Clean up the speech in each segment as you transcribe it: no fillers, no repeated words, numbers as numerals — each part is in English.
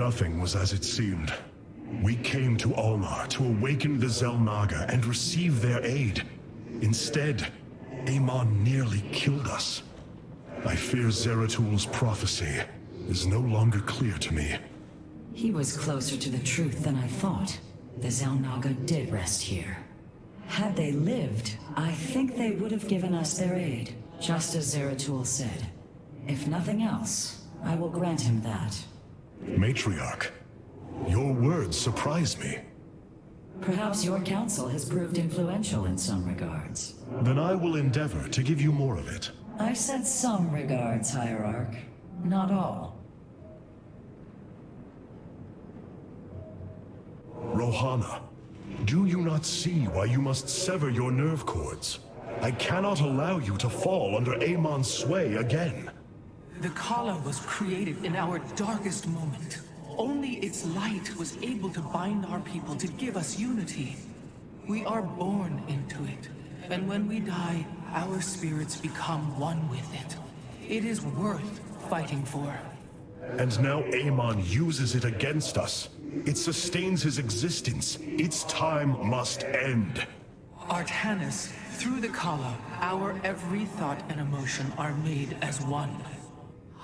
Nothing was as it seemed. We came to Ulnar to awaken the Xel'Naga and receive their aid. Instead, Amon nearly killed us. I fear Zeratul prophecy is no longer clear to me. He was closer to the truth than I thought. The Xel'Naga did rest here. Had they lived, I think they would have given us their aid, just as Zeratul said. If nothing else, I will grant him that. Matriarch, your words surprise me. Perhaps your counsel has proved influential in some regards. Then I will endeavor to give you more of it. I said some regards, Hierarch. Not all. Rohana, do you not see why you must sever your nerve cords? I cannot allow you to fall under Amon's sway again. The Khala was created in our darkest moment. Only its light was able to bind our people to give us unity. We are born into it, and when we die, our spirits become one with it. It is worth fighting for. And now Amon uses it against us. It sustains his existence. Its time must end. Artanis, through the Khala, our every thought and emotion are made as one.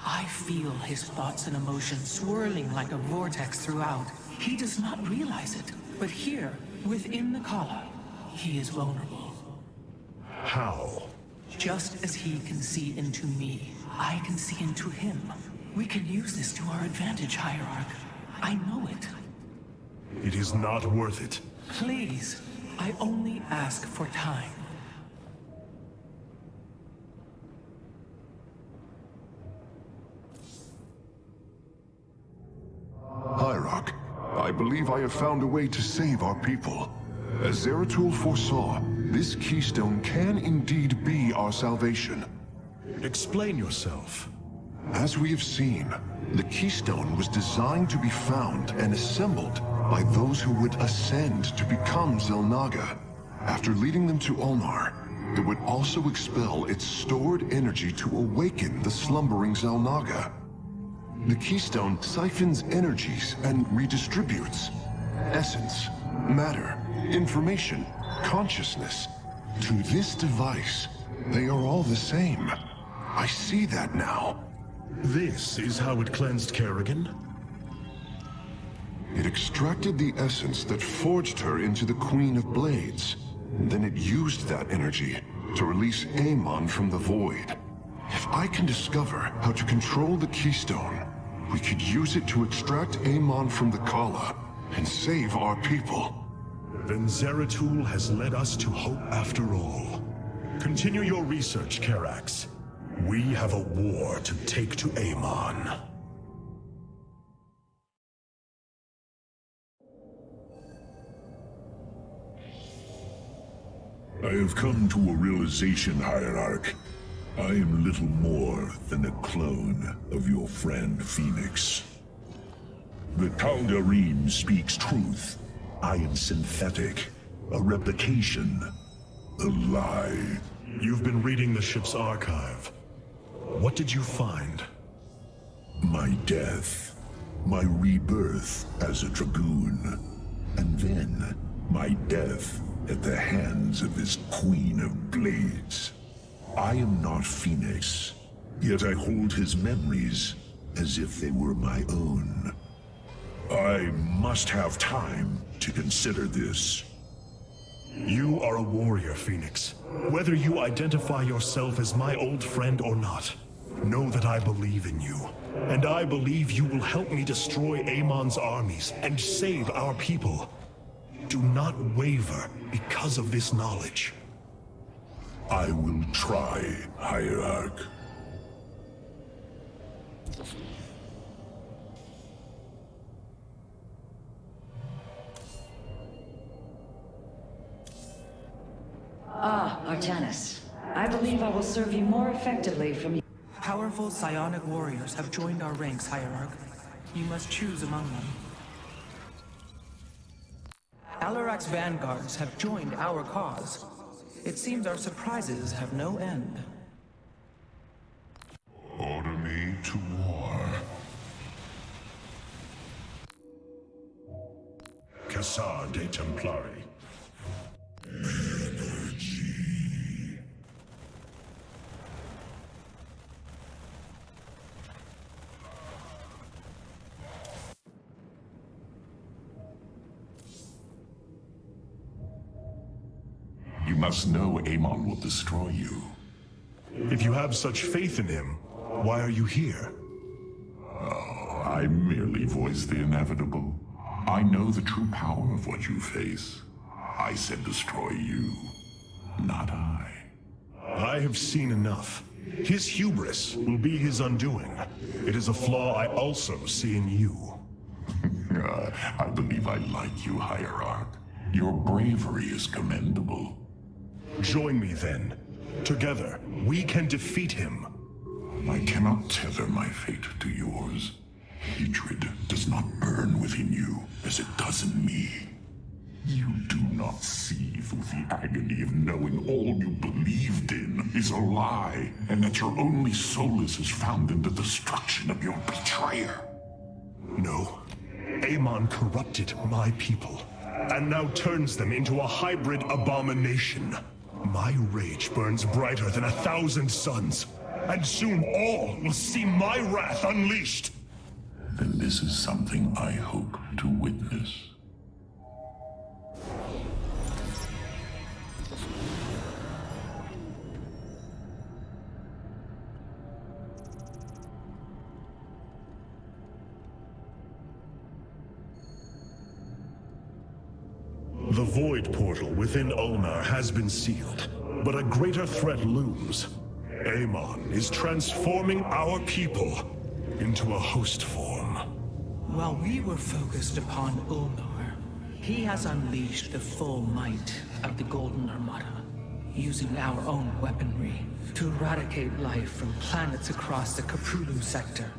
I feel his thoughts and emotions swirling like a vortex throughout. He does not realize it, but here, within the Khala, he is vulnerable. How? Just as he can see into me, I can see into him. We can use this to our advantage, Hierarch. I know it. It is not worth it. Please, I only ask for time. Hierarch, I believe I have found a way to save our people. As Zeratul foresaw, this keystone can indeed be our salvation. Explain yourself. As we have seen, the keystone was designed to be found and assembled by those who would ascend to become Xel'Naga. After leading them to Ulnar, it would also expel its stored energy to awaken the slumbering Xel'Naga. The keystone siphons energies and redistributes essence, matter, information, consciousness. To this device, they are all the same. I see that now. This is how it cleansed Kerrigan? It extracted the essence that forged her into the Queen of Blades. Then it used that energy to release Amon from the void. If I can discover how to control the keystone, we could use it to extract Amon from the Khala and save our people. Then Zeratul has led us to hope after all. Continue your research, Karax. We have a war to take to Amon. I have come to a realization, Hierarch. I am little more than a clone of your friend Phoenix. The Tal'Darim speaks truth. I am synthetic, a replication, a lie. You've been reading the ship's archive. What did you find? My death, my rebirth as a Dragoon, and then my death at the hands of this Queen of Blades. I am not Phoenix, yet I hold his memories as if they were my own. I must have time to consider this. You are a warrior, Phoenix. Whether you identify yourself as my old friend or not, know that I believe in you. And I believe you will help me destroy Amon's armies and save our people. Do not waver because of this knowledge. I will try, Hierarch. Ah, Artanis. I believe I will serve you more effectively from you. Powerful psionic warriors have joined our ranks, Hierarch. You must choose among them. Alarak's vanguards have joined our cause. It seems our surprises have no end. Order me to war. Templari. You must know Amon will destroy you. If you have such faith in him, why are you here? Oh, I merely voice the inevitable. I know the true power of what you face. I said destroy you, not I. I have seen enough. His hubris will be his undoing. It is a flaw I also see in you. I believe I like you, Hierarch. Your bravery is commendable. Join me then. Together, we can defeat him. I cannot tether my fate to yours. Hatred does not burn within you as it does in me. You do not see through the agony of knowing all you believed in is a lie, and that your only solace is found in the destruction of your betrayer. No. Amon corrupted my people, and now turns them into a hybrid abomination. My rage burns brighter than 1,000 suns, and soon all will see my wrath unleashed. Then this is something I hope to witness. The Void Portal within Ulnar has been sealed, but a greater threat looms. Amon is transforming our people into a host form. While we were focused upon Ulnar, he has unleashed the full might of the Golden Armada, using our own weaponry to eradicate life from planets across the Caprulu sector.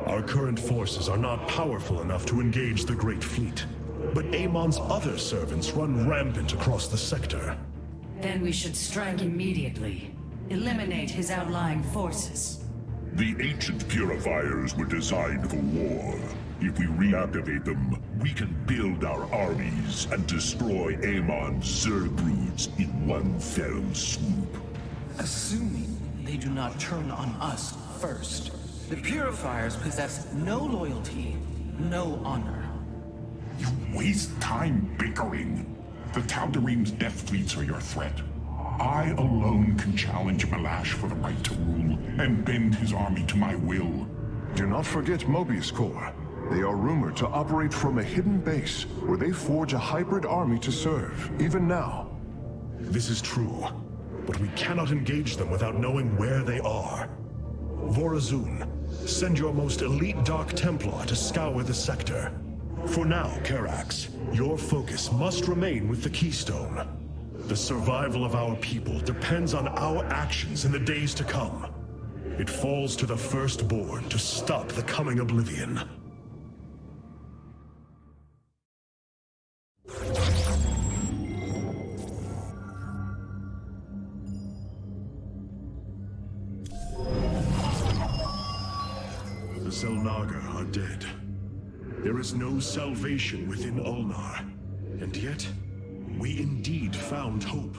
Our current forces are not powerful enough to engage the Great Fleet, but Amon's other servants run rampant across the sector. Then we should strike immediately. Eliminate his outlying forces. The ancient purifiers were designed for war. If we reactivate them, we can build our armies and destroy Amon's Zerg in one fell swoop. Assuming they do not turn on us first. The Purifiers possess no loyalty, no honor. You waste time bickering. The Tal'Darim's death fleets are your threat. I alone can challenge Malash for the right to rule and bend his army to my will. Do not forget Mobius Corps. They are rumored to operate from a hidden base where they forge a hybrid army to serve, even now. This is true, but we cannot engage them without knowing where they are. Vorazun, send your most elite Dark Templar to scour the sector. For now, Karax, your focus must remain with the Keystone. The survival of our people depends on our actions in the days to come. It falls to the Firstborn to stop the coming oblivion. The Xel'Naga are dead. There is no salvation within Ulnar, and yet, we indeed found hope.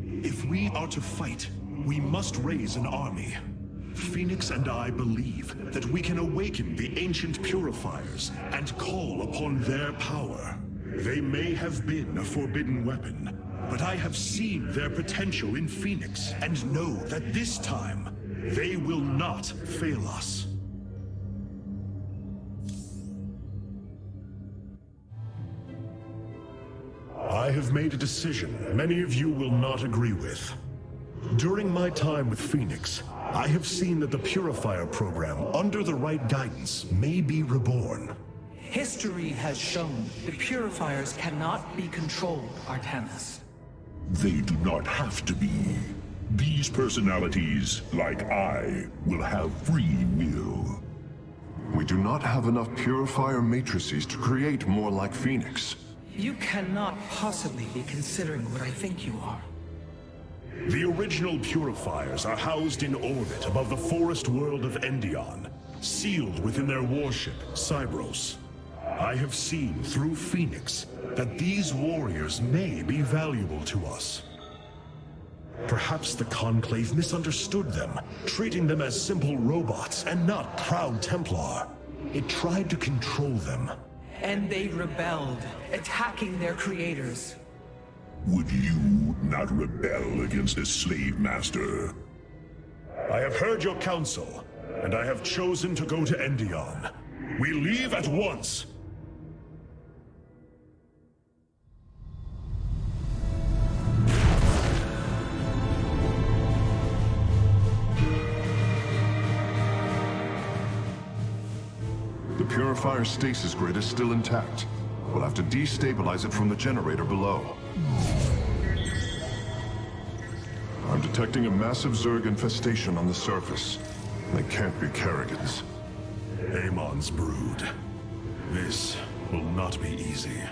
If we are to fight, we must raise an army. Phoenix and I believe that we can awaken the ancient purifiers and call upon their power. They may have been a forbidden weapon, but I have seen their potential in Phoenix and know that this time, they will not fail us. I have made a decision many of you will not agree with. During my time with Phoenix, I have seen that the Purifier program, under the right guidance, may be reborn. History has shown the Purifiers cannot be controlled, Artanis. They do not have to be. These personalities, like I, will have free will. We do not have enough Purifier matrices to create more like Phoenix. You cannot possibly be considering what I think you are. The original Purifiers are housed in orbit above the forest world of Endion, sealed within their warship, Cybros. I have seen through Phoenix that these warriors may be valuable to us. Perhaps the Conclave misunderstood them, treating them as simple robots and not proud Templar. It tried to control them. And they rebelled, attacking their creators. Would you not rebel against a slave master? I have heard your counsel, and I have chosen to go to Endion. We leave at once! The Purifier's stasis grid is still intact. We'll have to destabilize it from the generator below. I'm detecting a massive Zerg infestation on the surface. They can't be Kerrigans. Amon's brood. This will not be easy.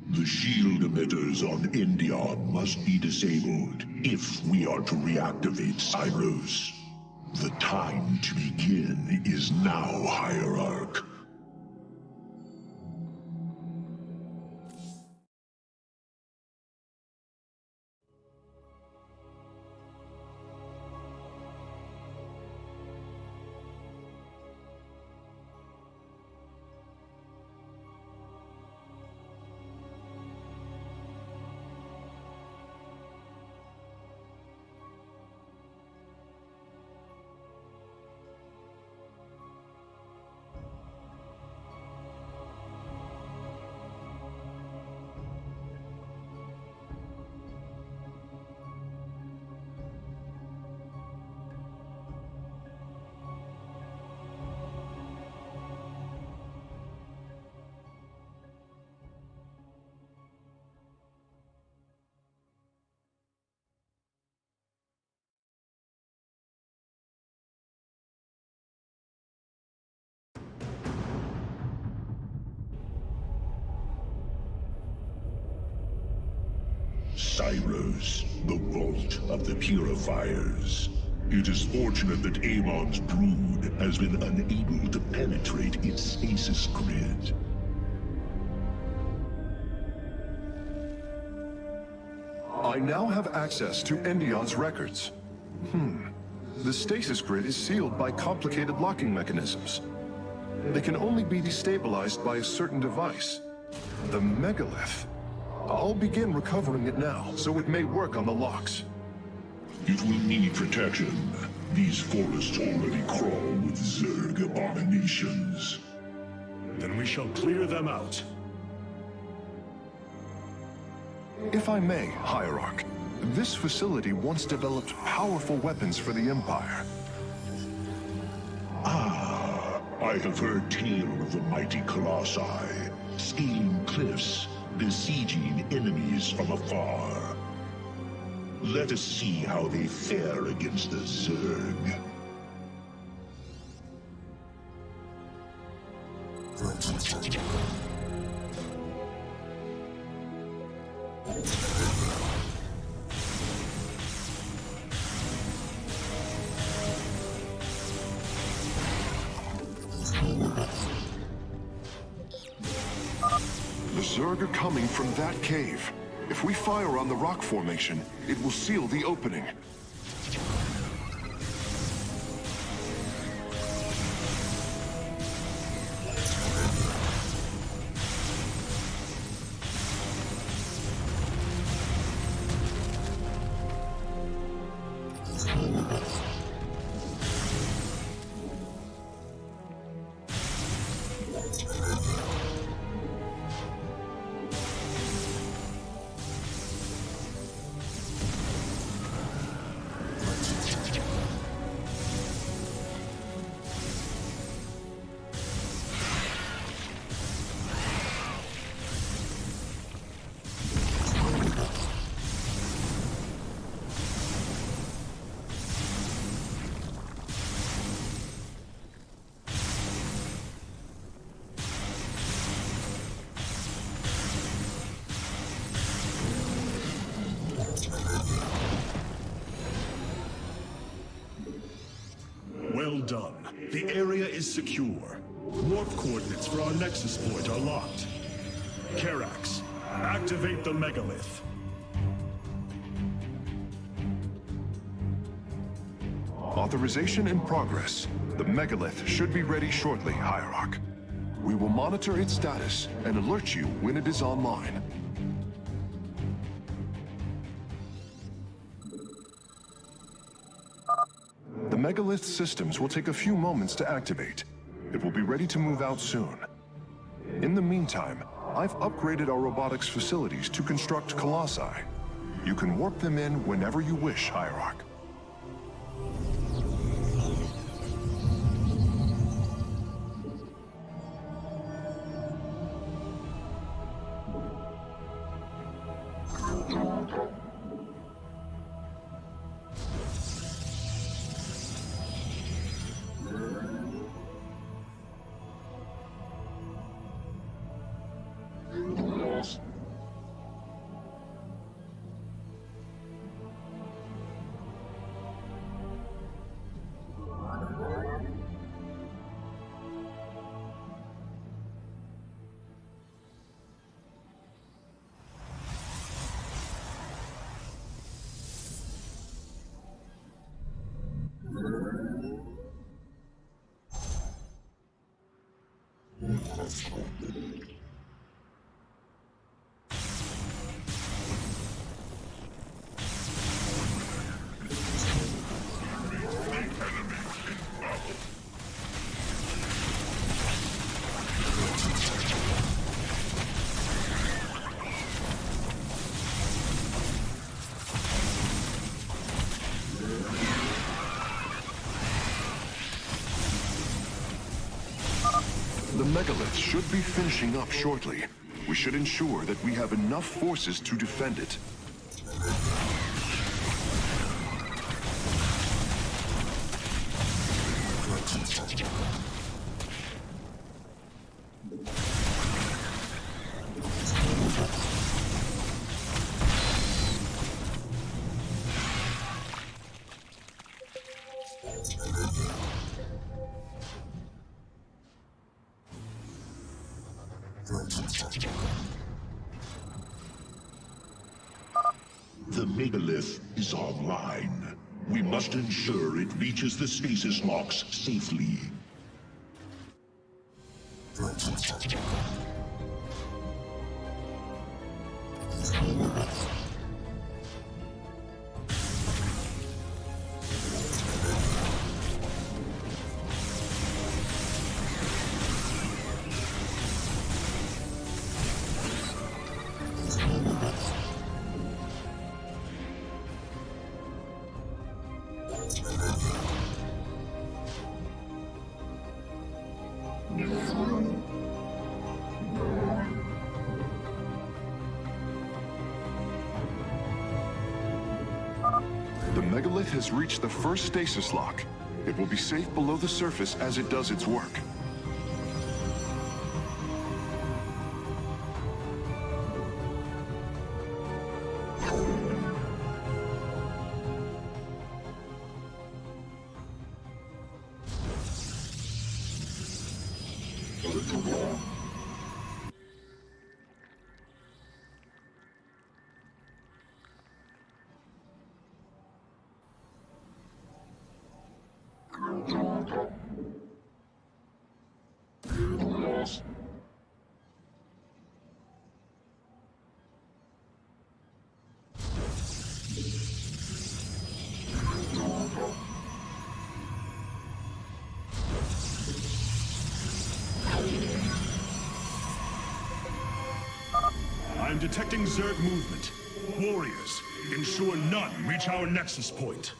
The shield emitters on Endion must be disabled if we are to reactivate Cyros. The time to begin is now, Hierarch. Cyros, the vault of the Purifiers. It is fortunate that Amon's brood has been unable to penetrate its stasis grid. I now have access to Endion's records. The stasis grid is sealed by complicated locking mechanisms. They can only be destabilized by a certain device. The megalith. I'll begin recovering it now, so it may work on the locks. It will need protection. These forests already crawl with Zerg abominations. Then we shall clear them out. If I may, Hierarch, this facility once developed powerful weapons for the Empire. I have heard tale of the mighty Colossi, scaling cliffs, besieging enemies from afar. Let us see how they fare against the Zerg. The Zerg are coming from that cave. If we fire on the rock formation, it will seal the opening. Well done. The area is secure. Warp coordinates for our Nexus point are locked. Karax, activate the megalith. Authorization in progress. The megalith should be ready shortly, Hierarch. We will monitor its status and alert you when it is online. The megalith systems will take a few moments to activate. It will be ready to move out soon. In the meantime, I've upgraded our robotics facilities to construct colossi. You can warp them in whenever you wish, Hierarch. The megalith should be finishing up shortly. We should ensure that we have enough forces to defend it. The megalith is online. We must ensure it reaches the stasis locks safely. The megalith has reached the first stasis lock. It will be safe below the surface as it does its work. I'm detecting Zerg movement. Warriors, ensure none reach our Nexus point.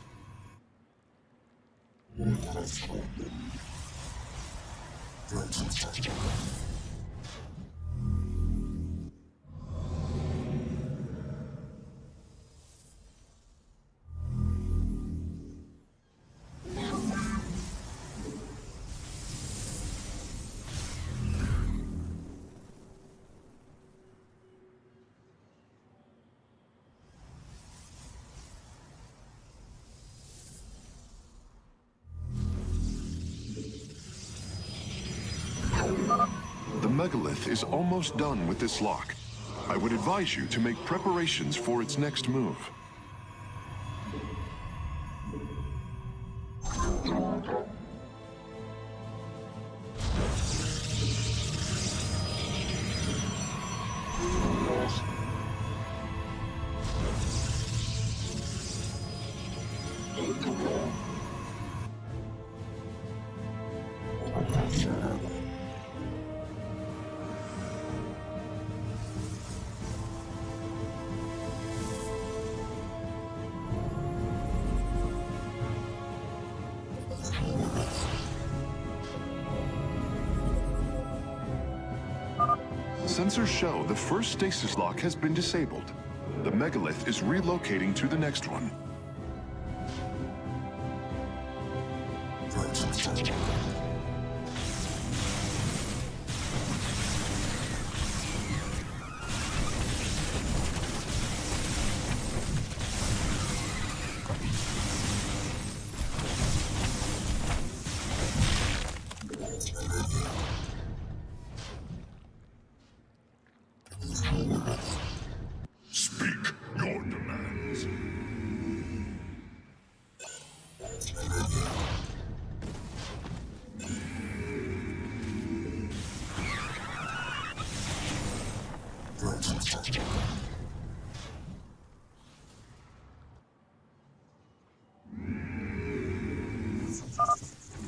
megalith is almost done with this lock. I would advise you to make preparations for its next move. Sensors show the first stasis lock has been disabled. The megalith is relocating to the next one. Speak your demands.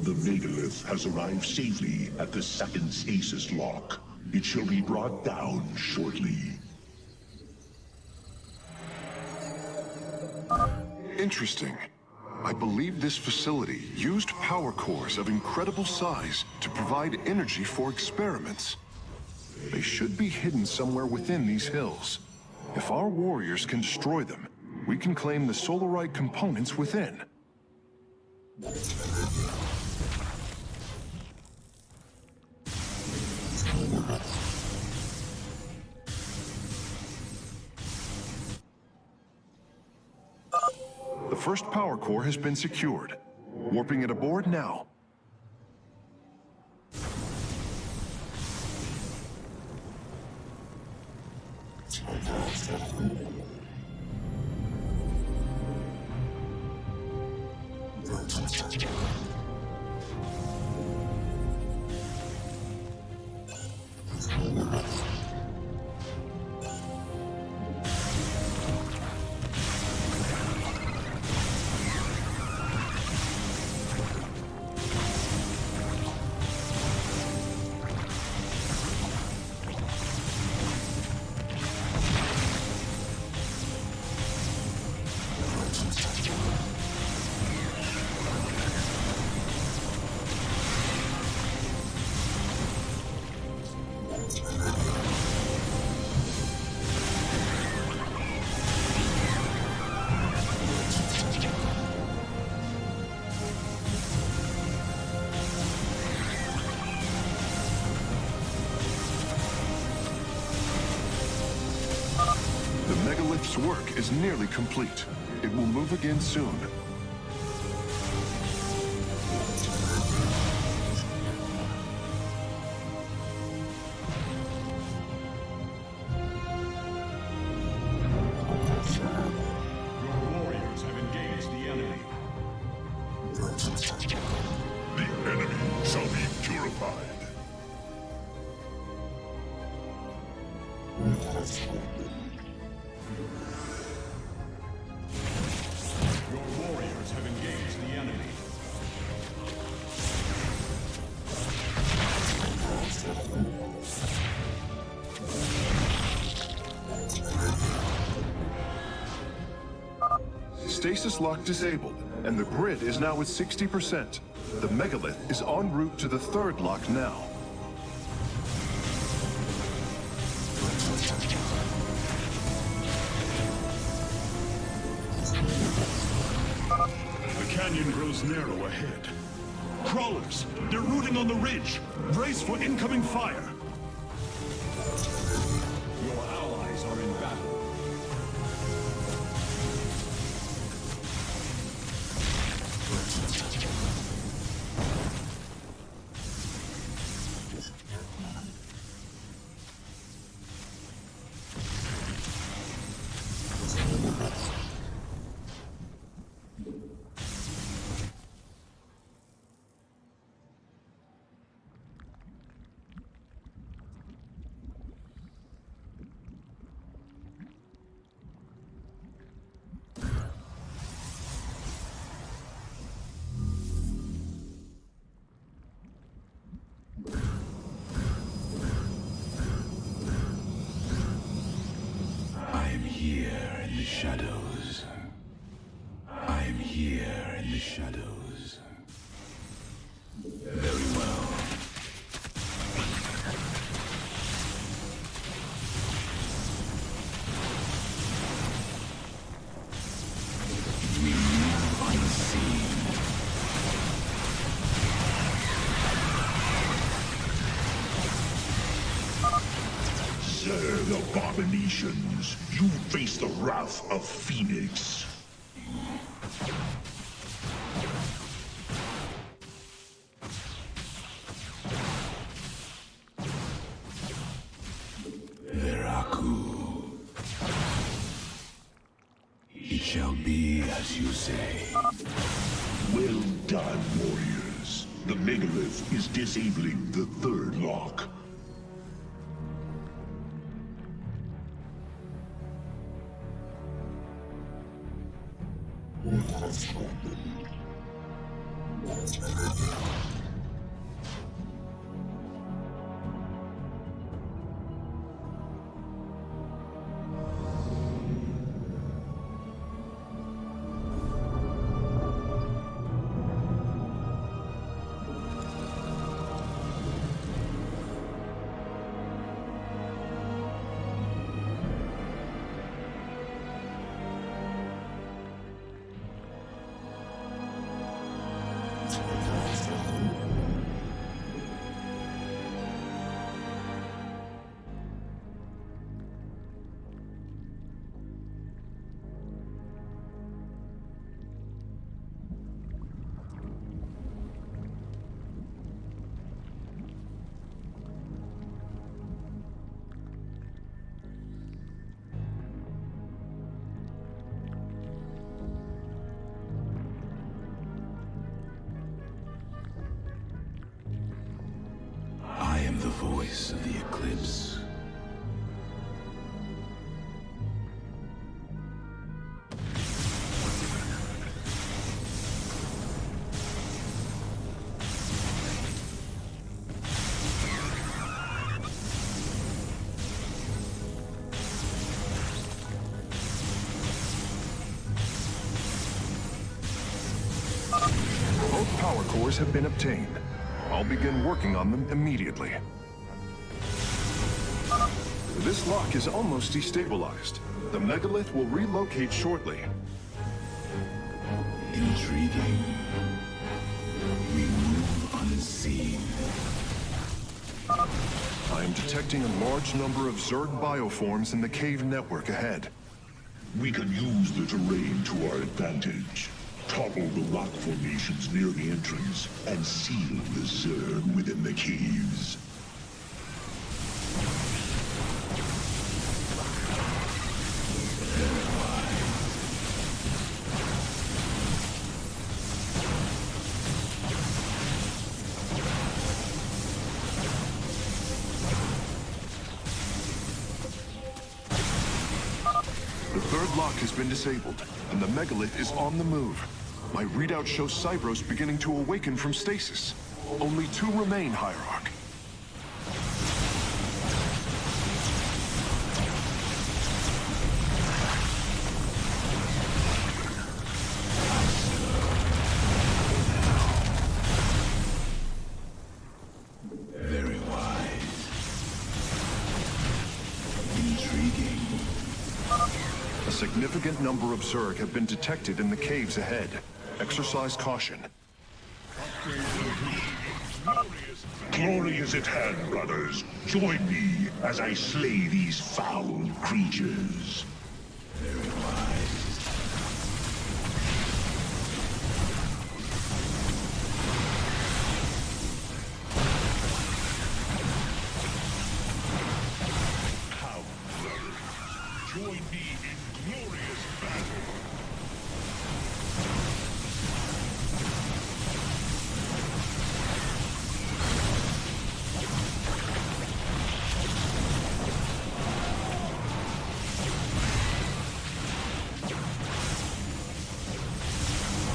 The megalith has arrived safely at the second stasis lock. It shall be brought down shortly. Interesting. I believe this facility used power cores of incredible size to provide energy for experiments. They should be hidden somewhere within these hills. If our warriors can destroy them, we can claim the solarite components within. The first power core has been secured. Warping it aboard now. The megalith's work is nearly complete. It will move again soon. Your warriors have engaged the enemy. The enemy shall be purified. Your warriors have engaged the enemy. Stasis lock disabled, and the grid is now at 60%. The megalith is en route to the third lock now. The canyon grows narrow ahead. Crawlers, they're rooting on the ridge. Brace for incoming fire. Your allies are in battle. the shadows. Very well. We move unseen. Serve abominations. You face the wrath of Phoenix. Veraku. It shall be as you say. Well done, warriors. The megalith is disabling the third lock. I am the voice of the eclipse. Both power cores have been obtained. I'll begin working on them immediately. This lock is almost destabilized. The megalith will relocate shortly. Intriguing. We move unseen. I am detecting a large number of Zerg bioforms in the cave network ahead. We can use the terrain to our advantage. Topple the rock formations near the entrance and seal the Zerg within the caves. The third lock has been disabled, and the megalith is on the move. My readout shows Cybros beginning to awaken from stasis. Only 2 remain, Hierarch. Very wise. Intriguing. A significant number of Zerg have been detected in the caves ahead. Exercise caution. Glory is at hand, brothers. Join me as I slay these foul creatures. Very wise. Come, brothers. Join me in glorious battle.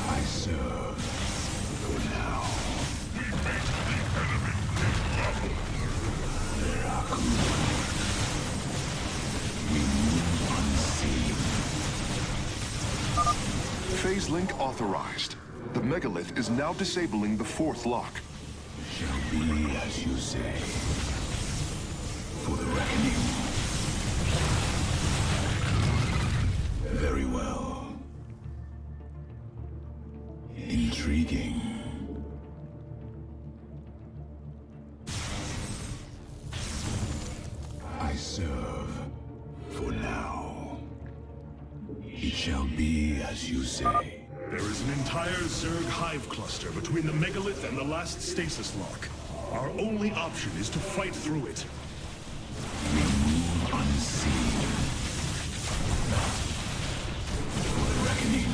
I serve. For now. We make the enemy level. Veraku. We move unseen. Phase link authorized. The megalith is now disabling the fourth lock. Shall be as you say. For the reckoning. Very well. Intriguing. I serve for now. It shall be as you say. There is an entire Zerg hive cluster between the megalith and the last stasis lock. Our only option is to fight through it. Remove unseen. For the reckoning.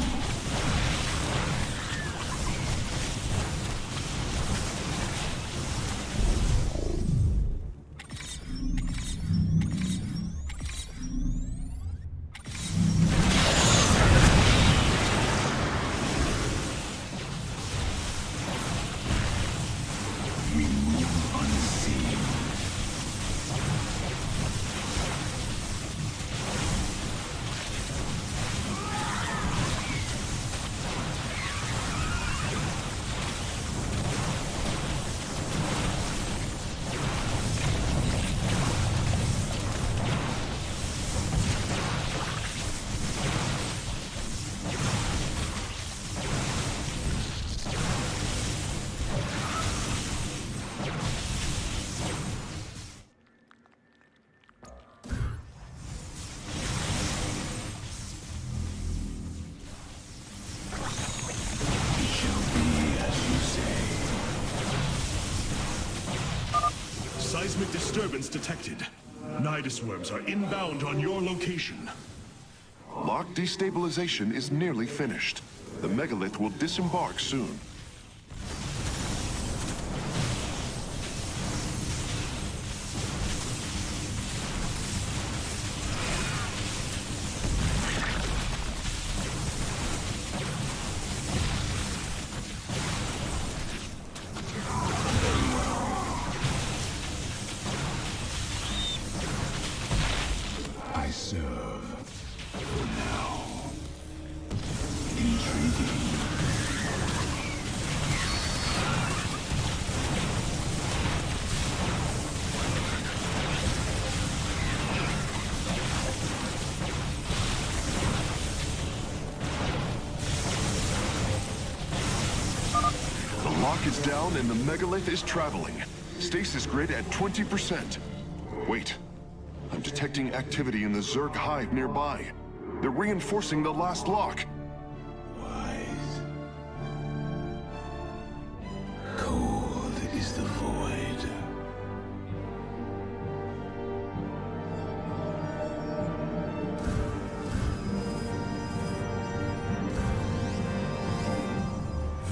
Seismic disturbance detected. Nidus worms are inbound on your location. Lock destabilization is nearly finished. The megalith will disembark soon. I serve for now. Intriguing. The lock is down and the megalith is traveling. Stasis grid at 20%. Wait. I'm detecting activity in the Zerg hive nearby. They're reinforcing the last lock. Wise. Cold is the void.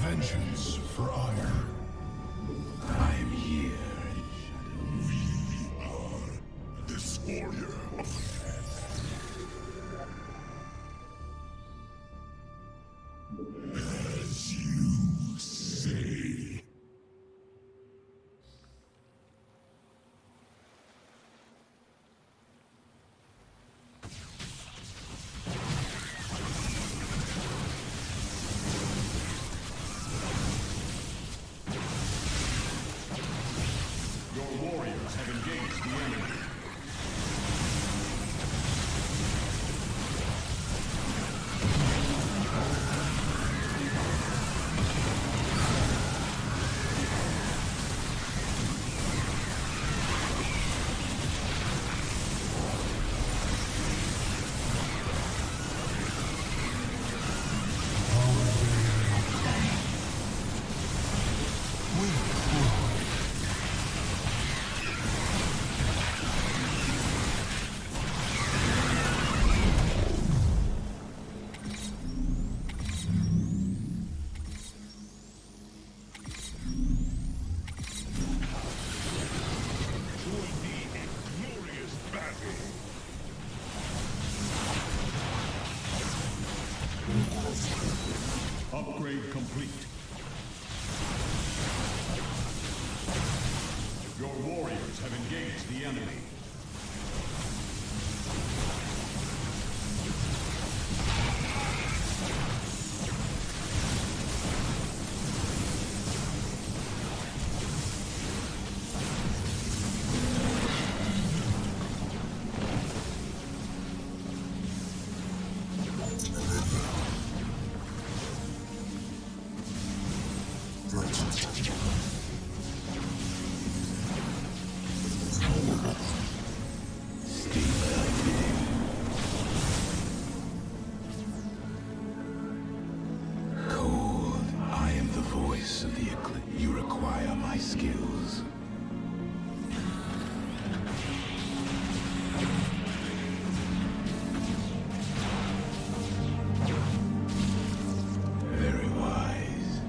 Vengeance for ire. I am here. This warrior. As you say. Your warriors have engaged the enemy. Upgrade complete. Your warriors have engaged the enemy. Cold, I am the voice of the eclipse. You require my skills. Very wise.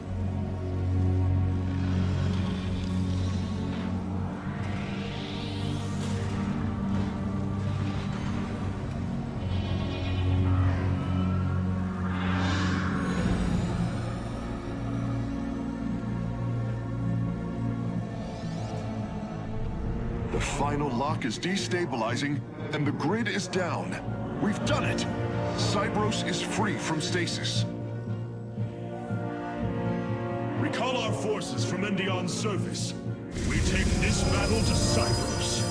The final lock is destabilizing, and the grid is down. We've done it! Cybros is free from stasis. Recall our forces from Endion's surface. We take this battle to Cybros.